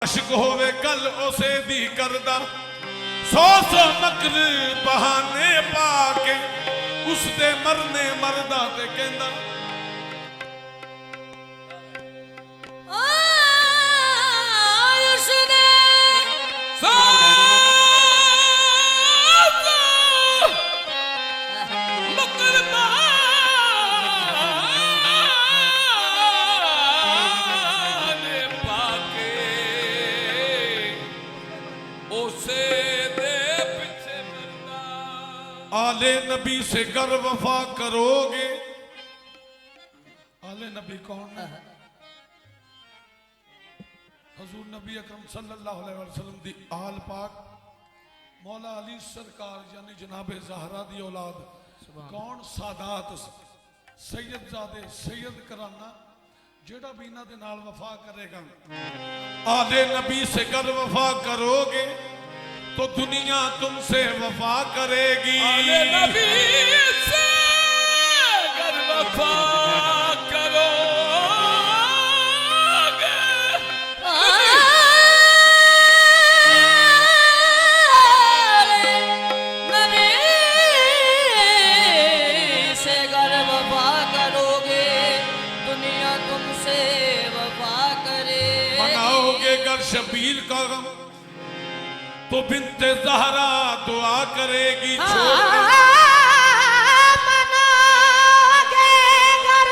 आशिक होवे कल उसे दी करदा सौ सौ मकर बहाने पाके उसदे मरने मरदा ते कहंदा आले नबी से गर वफा करोगे। आले नबी कौन है? हजूर नबी अकरम सल्लल्लाहु अलैहि वसल्लम दी आल पाक मौला अली सरकार यानी जनाबे ज़हरा दी औलाद कौन? सादात सैयद ज़ादे सैयद कराना जेड़ा भी इन्हां दे नाल वफा करेगा। आले नबी से गर वफा करोगे तो दुनिया तुमसे वफा करेगी। आले नबी से अगर वफा करोगे नबी से अगर वफा करोगे दुनिया तुमसे वफा करे। मनाओगे गर शबीर का गम तो बिन्ते ज़हरा दुआ करेगी। मनाओगे गर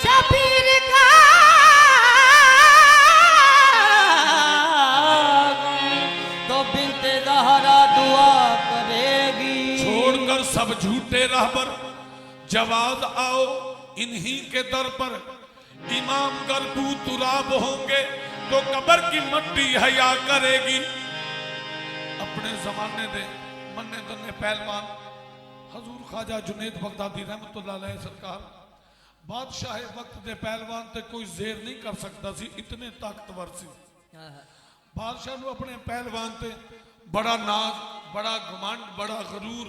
शबीर का तो बिन्ते ज़हरा दुआ करेगी। छोड़कर सब झूठे रहबर जवाब आओ इन्हीं के दर पर। इमाम गर तू तुराब होंगे तो कब्र की मट्टी हया करेगी। अपने जमाने दे मन्ने दन्ने पहलवान हजूर ख्वाजा जुनेद बगदादी रहमतुल्लाह अलैह सरकार बादशाह वक्त दे पहलवान ते कोई जेर नहीं कर सकता सी, इतने ताकतवर सी। बादशाह नू अपने पहलवान ते बड़ा नाज बड़ा घमंड बड़ा गरूर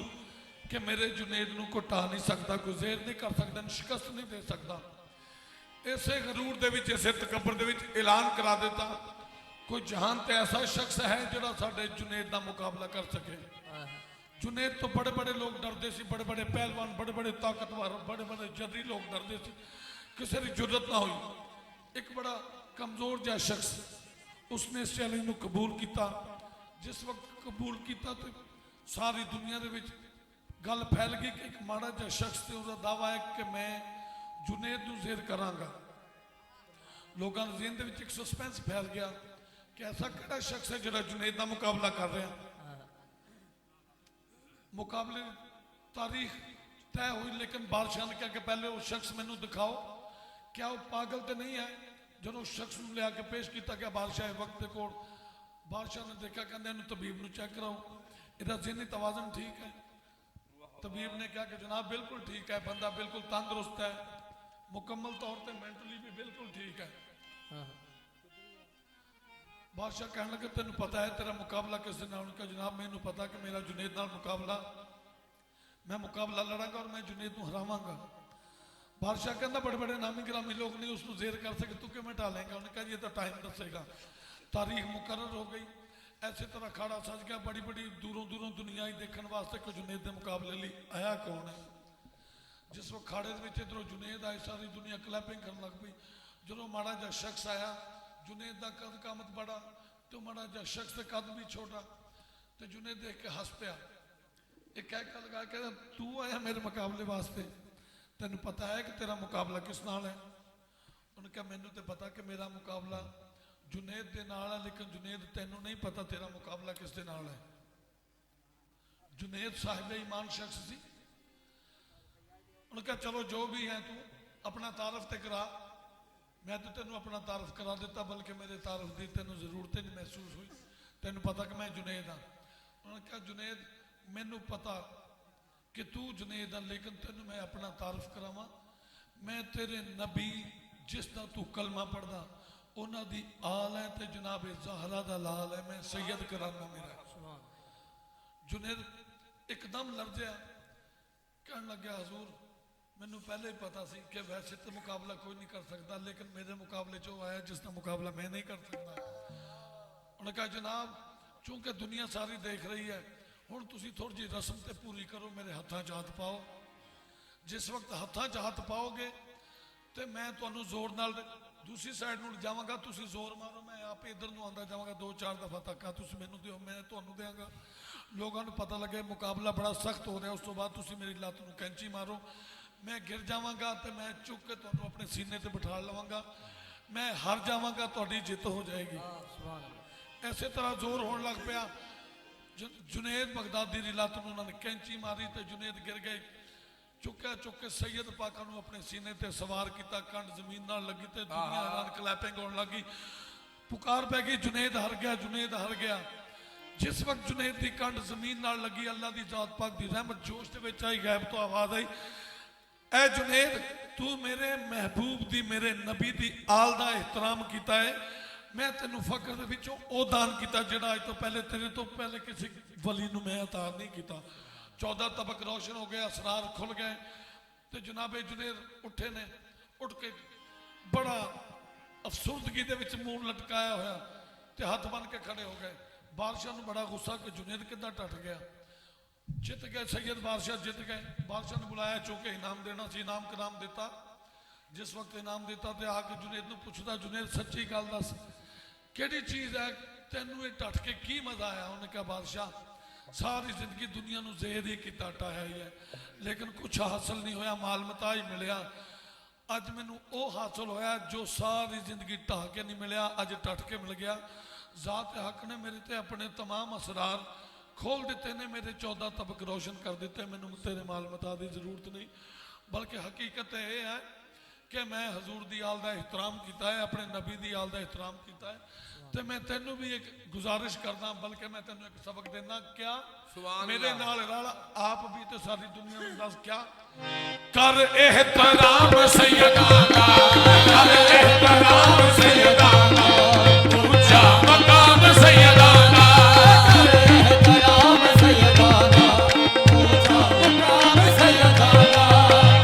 कि मेरे जुनेद नू को टा नहीं सकता, कोई जेर नहीं कर सकता, शिकस्त नहीं दे सकता। इसे गरूर दे विच इसे तकब्बर दे विच ऐलान करा देता कोई जहान ते ऐसा शख्स है जिहड़ा साडे जुनेद दा मुकाबला कर सके। जुनेद तो बड़े बड़े लोग डरते सी, बड़े बड़े पहलवान बड़े बड़े ताकतवर बड़े बड़े जर्री लोग डरते सी, किसी की जुर्रत ना हुई। एक बड़ा कमजोर जहा शख्स उसने इस चैलेंज को कबूल किया। जिस वक्त कबूल किया तो सारी दुनिया दे विच गल फैल गई कि एक माड़ा जहा शख्स ते उसका दावा है कि मैं जुनेद नू जेर करांगा। लोगों के ज़हन दे विच एक सस्पेंस फैल गया कि ऐसा केड़ा शख्स है जिहड़ा जुनेद का मुकाबला कर रहा है। मुकाबले तारीख तय हुई लेकिन बादशाह ने कहा कि पहले वो शख्स मैनू दिखाओ, क्या वो पागल तो नहीं है। जो उस शख्स को लिया के पेश किया गया बादशाह वक्त के कोल, बादशाह ने देखा कहते इन्हू तबीब नू चेक कराओ, इसका ज़हनी तवाजन ठीक है। तबीब ने कहा कि जनाब बिल्कुल ठीक है, बंदा बिल्कुल तंदुरुस्त है, मुकम्मल तौर पर मेंटली भी बिल्कुल ठीक है। बादशाह कहने लगे तेन पता है तेरा मुकाबला किससे ना? उनका जनाब मैनू पता कि मेरा जुनेद नाल मुकाबला, मैं मुकाबला लड़ांगा और मैं जुनेद को हरावांगा। बादशाह कहता बड़े बड़े नामी गिरामी लोग नहीं उसको जेर कर सके, तू किवें टालेंगा? उन्हें कहा ये तो टाइम दसेगा। तारीख मुकर्रर हो गई। ऐसे तरह खाड़ा सज गया, बड़ी बड़ी दूरों दूरों दुनिया ही देखने वास्ते कि जुनेद के मुकाबले लिए आया कौन है। जिस वक्त खाड़े इधरों जुनेद आए सारी दुनिया क्लैपिंग करने लग पई। जो माड़ा जहा शख्स आया जुनेद का कद कामत बड़ा तो माड़ा जहा शख्स का कद भी छोटा, तो जुनेद देख के हंस पिया। एक कह के लगा कहता तू आया मेरे मुकाबले वास्ते, तेन पता है कि तेरा मुकाबला किस नाल है? उन्हें कहा मैनू तो पता कि मेरा मुकाबला जुनेद के नाल है, लेकिन जुनेद तेनू नहीं पता तेरा मुकाबला किस दे नाल है। जुनेद साहिब ईमान शख्स सी। उन्हें कहा चलो जो भी है तू अपना तारफ ते करा। मैं तो तेन अपना तारफ करा दिता, बल्कि मेरे तारफ की तेन जरूरत ही नहीं महसूस हुई, तेन पता कि मैं जुनेद हाँ। उन्होंने कहा जुनेद मैनू पता कि तू जुनेद है, लेकिन तेन मैं अपना तारफ करावा। मैं तेरे नबी जिसका तू कलमा पढ़दा उन्हों की आल है तो जनाबे ज़हरा दा लाल है, मैं सैयद कराना मेरा। जुनेद एकदम लर्जिया कहने लगे हजूर मैनू पहले ही पता सी कि वैसे तो मुकाबला कोई नहीं कर सकता, लेकिन मेरे मुकाबले जो आया जिसका मुकाबला मैं नहीं कर सकता। ਉਹਨੇ ਕਹਾ ਜਨਾਬ ਚੂੰਕਿ ਦੁਨੀਆ ਸਾਰੀ ਦੇਖ ਰਹੀ ਹੈ ਹੁਣ ਤੁਸੀਂ ਥੋੜੀ ਜਿਹੀ ਰਸਮ ਤੇ ਪੂਰੀ ਕਰੋ, ਮੇਰੇ ਹੱਥਾਂ 'ਚ ਹੱਥ ਪਾਓ। ਜਿਸ ਵਕਤ ਹੱਥਾਂ 'ਚ ਹੱਥ ਪਾਓਗੇ ਤੇ ਮੈਂ ਤੁਹਾਨੂੰ ਜ਼ੋਰ ਨਾਲ ਦੂਸਰੀ ਸਾਈਡ ਨੂੰ ਜਾਵਾਂਗਾ, ਤੁਸੀਂ ਜ਼ੋਰ ਮਾਰੋ, ਮੈਂ ਆਪੇ ਇੱਧਰ ਨੂੰ ਆਉਂਦਾ ਜਾਵਾਂਗਾ, 2-4 ਦਫਾ ਧੱਕਾ ਤੁਸੀਂ ਮੈਨੂੰ ਦਿਓ, ਮੈਂ ਤੁਹਾਨੂੰ ਦਿਆਂਗਾ। ਲੋਕਾਂ ਨੂੰ ਪਤਾ ਲੱਗੇ ਮੁਕਾਬਲਾ ਬੜਾ ਸਖਤ ਹੋ ਰਿਹਾ, ਉਸ ਤੋਂ ਬਾਅਦ ਤੁਸੀਂ ਮੇਰੀ ਲੱਤ ਨੂੰ ਕੈਂਚੀ ਮਾਰੋ, ਮੈਂ ਗਿਰ ਜਾਵਾਂਗਾ ਤੇ ਮੈਂ ਚੁੱਕ ਕੇ ਤੁਹਾਨੂੰ ਆਪਣੇ ਸੀਨੇ ਤੇ ਬਿਠਾ ਲਵਾਂਗਾ, ਮੈਂ ਹਾਰ ਜਾਵਾਂਗਾ, ਤੁਹਾਡੀ ਜਿੱਤ ਹੋ ਜਾਏਗੀ। ਇਸੇ ਤਰ੍ਹਾਂ ਜ਼ੋਰ ਹੋਣ ਲੱਗ ਪਿਆ। जुनेद बगदादी की लत में उन्होंने कैंची मारी तो जुनेद गिर गए। चुक के सैयद पाका अपने सीने ते सवार किया, कंड जमीन नाल लगी तो दुनिया हैरान क्लैपिंग होने लगी, पुकार पै गई जुनेद हार गया, जुनेद हार गया। जिस वक्त जुनेद की कंड जमीन नाल लगी, अल्लाह की जात पाक की रहमत जोश के विच आई, गैब तो आवाज आई, ऐ जुनेद तू मेरे महबूब दी मेरे नबी दी आल का एहतराम किया है, मैं तेन फकर दे विचों ओ दान किया जिहड़ा अज तो पहले तेरे तो पहले किसी वली नूं मैं अता नहीं किया। 14 तबक रोशन हो गया, असरार खुल गए। तो जनाबे जुनेद उठे ने, उठ के बड़ा अफसुर्दगी दे विच मूंह लटकाया होया ते हाथ बन के खड़े हो गए। बादशाह नूं बड़ा गुस्सा कि जुनेद किद्दां टट गया। जित गए सैयद बादशाह, जित गए। बादशाह ने बुलाया, चूंकि इनाम देना सी, इनाम कराम दिता। जिस वक्त इनाम दिता तो आके जुनेद नूं पुछदा, जुनेद सच्ची गल दस केड़ी चीज़ है तेनू ये टट के की मजा आया? उन्हें कहा बादशाह सारी जिंदगी दुनिया नूं ज़ेद ही किता, टाया ही है, लेकिन कुछ हासिल नहीं होया, माल मता ही मिलिया। अज मैनू वो हासिल होया जो सारी जिंदगी ढाह के नहीं मिलिया, अज टट के मिल गया। जात हक ने मेरे ते अपने तमाम असरार खोल दिते ने, मेरे 14 तबक रोशन कर दिते, मैनू तेरे माल मता की जरूरत नहीं। बल्कि हकीकत यह है कि मैं हजूर दी आल का एहतराम किया है, अपने नबी दी आल का एहतराम किया है। तो मैं तेनू भी एक गुजारिश करना, बल्कि मैं तेनू एक सबक देना, क्या मेरे नाल रल, आप भी तो सारी दुनिया में दस क्या कर एहतराम सैयदा का, कर एहतराम सैयदा का, ऊंचा मकाम सैयदा का, कर एहतराम सैयदा का, ऊंचा मकाम सैयदा का,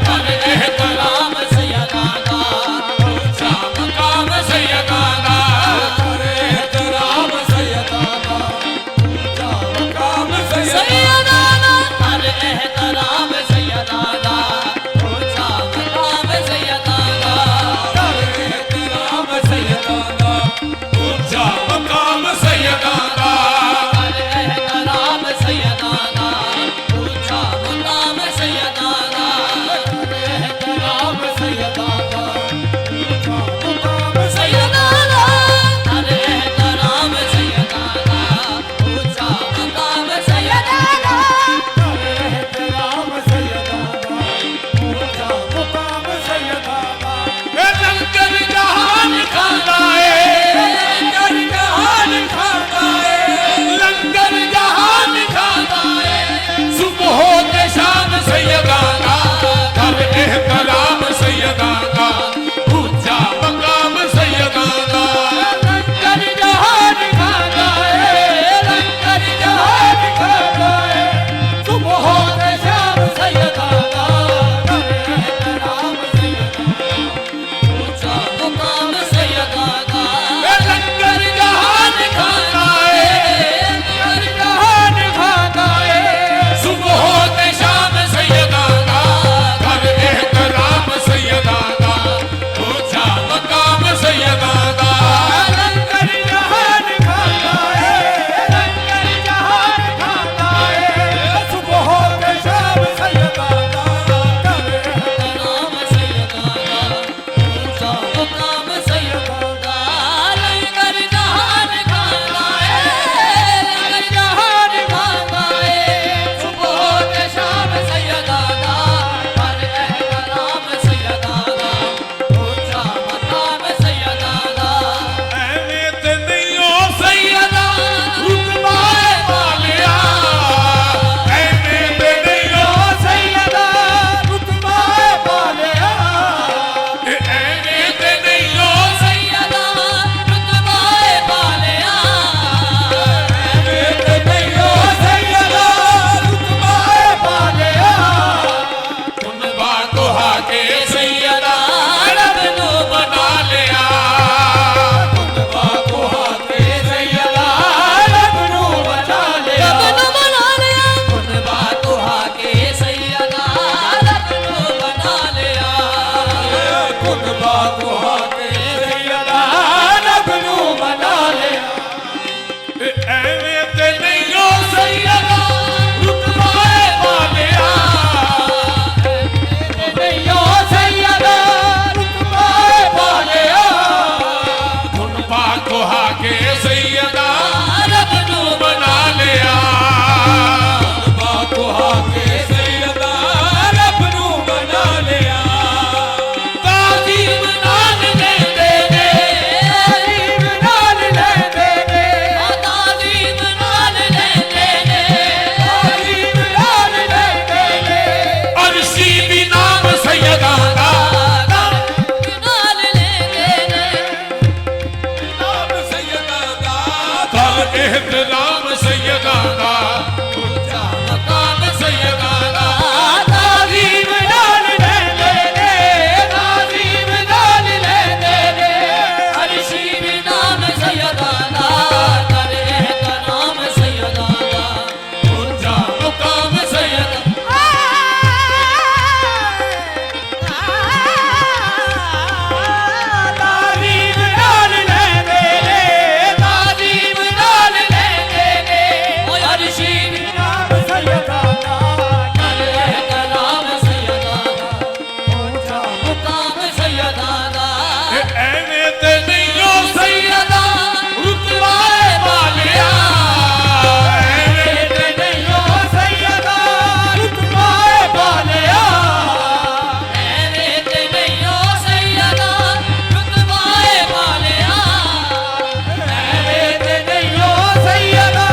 कर एहतराम सैयदा का, ऊंचा मकाम सैयदा का, कर एहतराम सैयदा का, ऊंचा मकाम सैयदा का, कर एहतराम सैयदा का, ऊंचा मकाम सैयदा का, कर एहतराम सैयदा का। एहतराम सैयदाना ऊंचा मकाम सैयदाना ताज़ीम डाल लेने रे, ताज़ीम डाल लेने रे, अर्शी भी नाम सैयदाना, कर एहतराम सैयदाना, ऊंचा मुकाम सैयदाना ताज़ीम डाल लेने रे, ताज़ीम डाल लेने रे, अर्शी भी नाम सैयदाना, कर एहतराम सैयदाना, ऊंचा मुकाम सैयदाना, एने ते नहीं हो सैयदा रुतबाए वालिया, एने ते नहीं हो सैयदा रुतबाए वालिया, एने ते नहीं हो सैयदा रुतबाए वालिया, एने ते नहीं हो सैयदा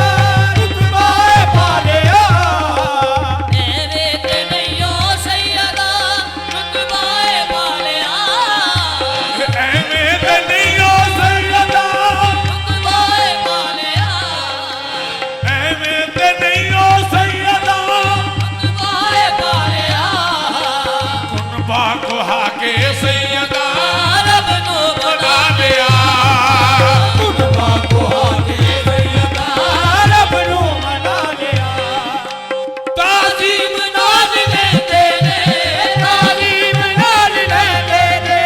रुतबाए वालिया, एने ते नहीं हो सैयदा रुतबाए वालिया, एने ते नहीं हो सैयदा रुतबाए वालिया, एने ते नहीं हो सैयदा रुतबाए वालिया, कुनबा को हाके सैयदा रब नो बना लिया कुनबा को आके सैयदा रब नो मना लिया, ताज़ीम नाज लेते रे, ताज़ीम नाज लेते रे,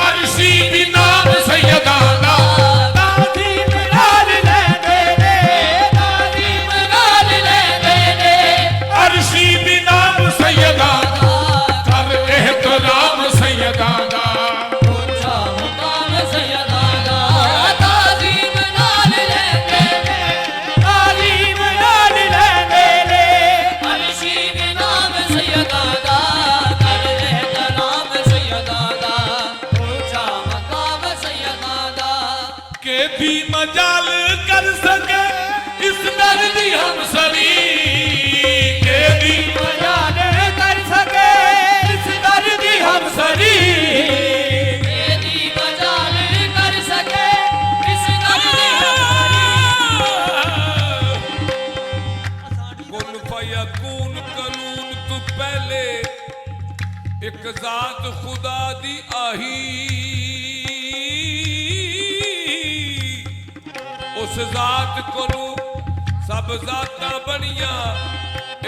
अर्शी भी नाम सैयदाना ताज़ीम नाज लेते रे, ताज़ीम नाज लेते रे, अर्शी भी नाम सैयदाना कर एहतराम सैयदाना ऊंचा मुकाम सैयदाना, ताज़ीम नाज लेते रे, ताज़ीम नाज लेते रे, अर्शी भी नाम सैयदाना, कर एहतराम सैयदाना, ऊंचा मुकाम सैयदाना, के भी मजाल कर सके इस दर्दी हम सभी के भी मजाल कर सके इस दर्दी हम सरी, तेरी मजाल कर सके इस दर्दी हम कुन फयकून कलून तू पहले एक जात खुदा दी आही उस जात कोनू सब जाता बनिया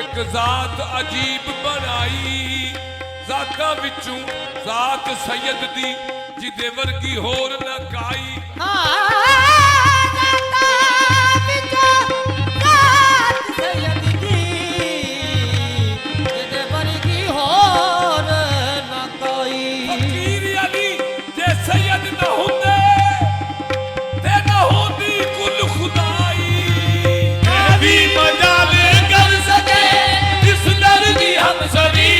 एक जात अजीब बनाई जाता विचों जात सैयद दी जिदे वर्गी होर न काई फकीर अली जे सैयद न होंदे ते न होंदी कुल खुदाई भी मजाल कर सके इस दर्दी हम सभी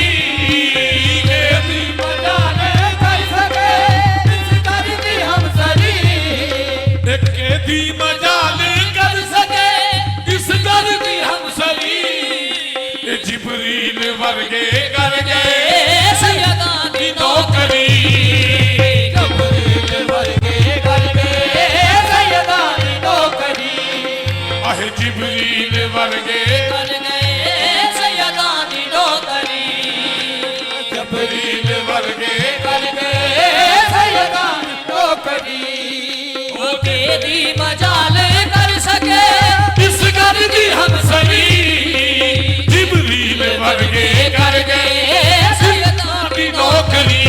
भी मजाल कर सके इस दर्दी हम सभी के भी मजाल कर सके इस दर्दी हम सभी जिब्रील वर्गे कर गए सैयदा दी नौकरी जिब्रील वर्गे कर गए सैयदा दी नौकरी, अहे जिब्रील वर्गे कर गए सैयदा दी नौकरी, जिब्रील वर्गे कर गए सैयदा दी नौकरी, ओ तेरी मजाल कर सके इस घर दी हम सभी जिब्रील वर्गे कर गए सैयदा दी नौकरी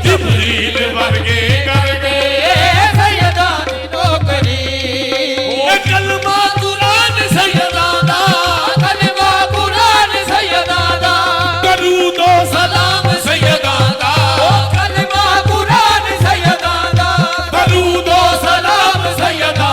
जिब्रील वर्गे कर गए सैयदा दी नौकरी, ओ कलमा कुरान सैयदा दा कलमा कुरान सैयदा दा, दरूदो सलाम सैयदा दा कलमा कुरान सैयदा दा, दरूदो सलाम सैयदा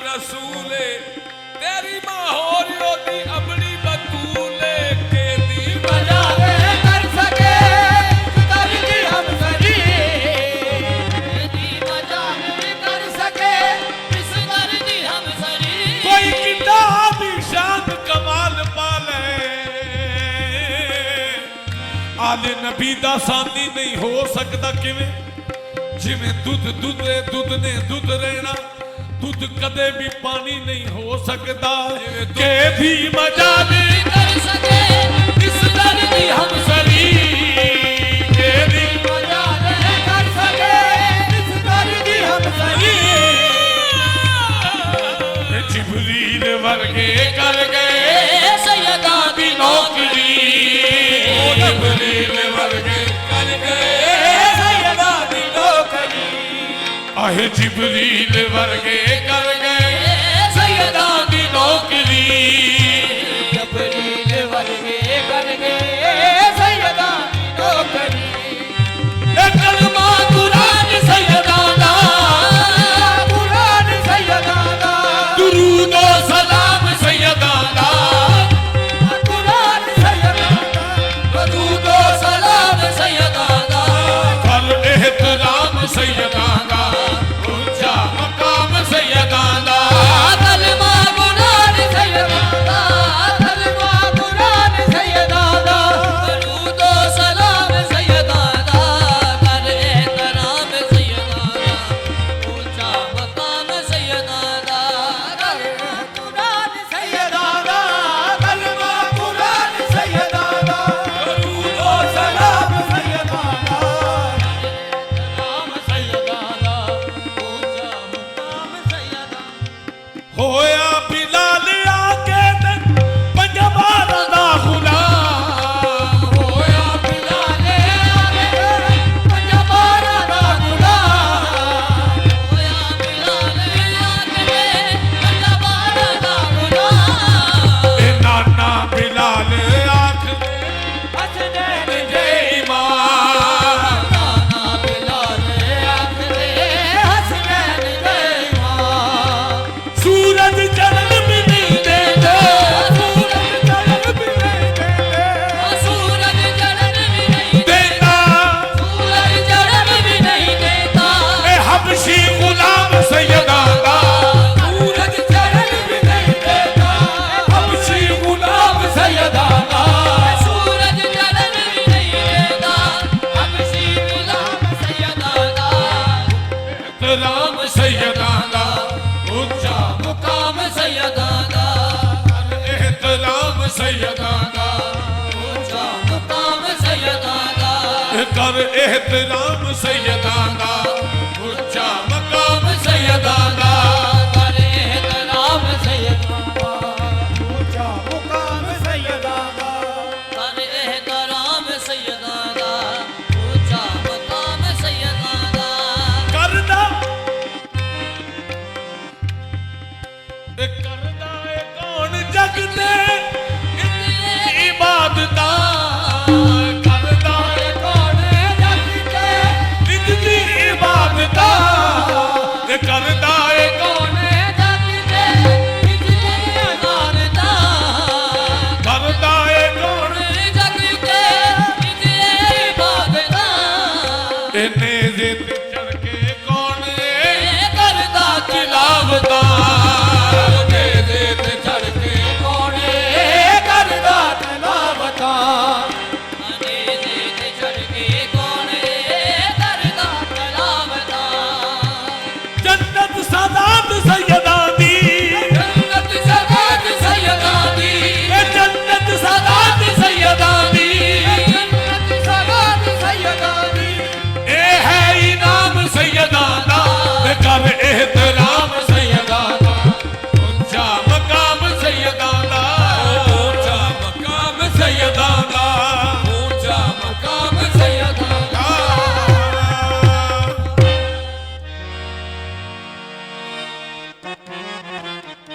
रसूले तेरी माहौर रोती अपनी बतूले के दी मजा कर सके दर्दी हम सरी दी मजा कर सके इस दर्दी हम सरी कोई किताब शान कमाल पाले आले नबी दा सानी नहीं हो सकता किवें जिवें दुध ने दुध रहना दुध कदे भी पानी नहीं हो सकता के भी मजा नहीं कर सके इस दर्दी हम सरी के भी मजा कर सके इस दर्दी हम सरी जिबरील वर्गे कर गए सैयदा दी नौकरी जिबरील वर्गे कर गए सैयदा दी नौकरी आहे जिबरील वर्गे कर गए सैयदा दी नौकरी जिबरील वर्गे कर गए सैयदा दी नौकरी कलमा कुरान सैयदा दा कुरान सैयदा दा दुरूद व सलाम सैयदा दा कुरान सैयदा दा दुरूद व सलाम सैयदा दा कर एहतराम सैयदा दा ऊंचा मकाम सैयदा दा कलमा कुरान सैयदा दा कलमा कुरान सैयदा दा दुरूद व सलाम सैयदा दा कर एहतराम सैयदा दा ऊंचा मकाम सैयदा दा कर कुरान सैयदा दा कलमा कुरान सैयदा दा दुरूद व सलाम सैयदा दा एहतराम सैयदा दा ऊंचा मकाम सैयदा होया बिलाल आके ते पंजबारा दा गुलाम होया बिलाले आगे पंजबारा दा गुलाम होया बिलाले आगे पंजबारा दा गुलाम ए नाना बिलाल आख हसनैन दे ईमान नाना बिलाले आगे हसनैन दे ईमान सूरज चढ़न भी नहीं देते सूरज चढ़न भी नहीं देते सूरज चढ़न भी नहीं देता सूरज चढ़न भी नहीं देता ए हबशी गुलाम सैयदा दा सूरज चढ़न भी नहीं देता हबशी गुलाम सैयदा दा सूरज चढ़न भी नहीं देता हबशी गुलाम सैयदा दा एहतराम सैयदा दा ऊंचा मुकाम सैयदा दा एहतराम सैयदा दा ऊंचा मुकाम सैयदा दा कर एहतराम सैयदा दा ऊंचा मकाम सैयदा दा कर एहतराम सैयदा दा ऊंचा मुकाम सैयदा दा कर एहतराम सैयदा दा ऊंचा मुकाम सैयदा दा करदा ए करदा ए कौन जग दे